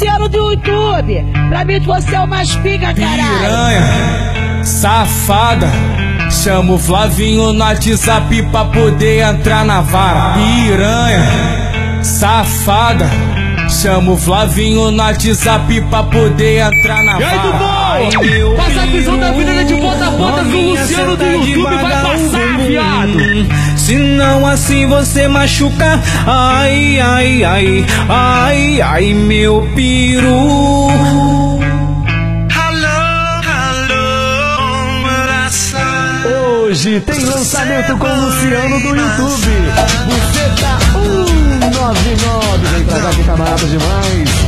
Luciano do YouTube. Pra mim você é o mais pica, caralho. Piranha, safada, chama o Flavinho no WhatsApp pra poder entrar na vara. Piranha, safada, chama o Flavinho no WhatsApp pra poder entrar na vara. E aí, Dudu? Passa a visão da vida de ponta a ponta com o Luciano do YouTube, vai passar, viado. Se não assim você machuca, ai, ai, ai, ai, ai, meu peru. Hoje tem lançamento com o Luciano do YouTube. Você tá 199, vem pra cá que tá barato demais.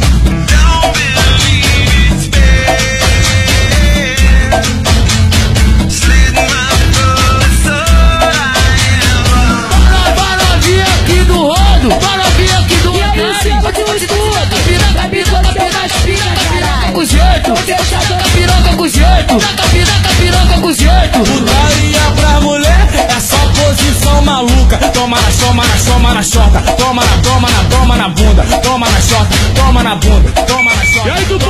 Putaria pra mulher é só posição maluca. Toma na choma, na choma, na chota. Toma na bunda. Toma na chota, toma na bunda. Toma na chota. E aí, Dudu?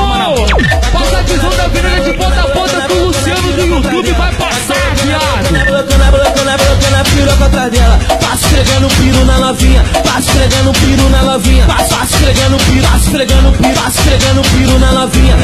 Passa a visão da vida de ponta a ponta com o Luciano do YouTube, vai passar, viado. Brocando a piroca atrás dela. Passo esfregando piru na novinha. Passo esfregando piru na novinha. Passo esfregando piru, passo esfregando piru, passo esfregando piru na novinha.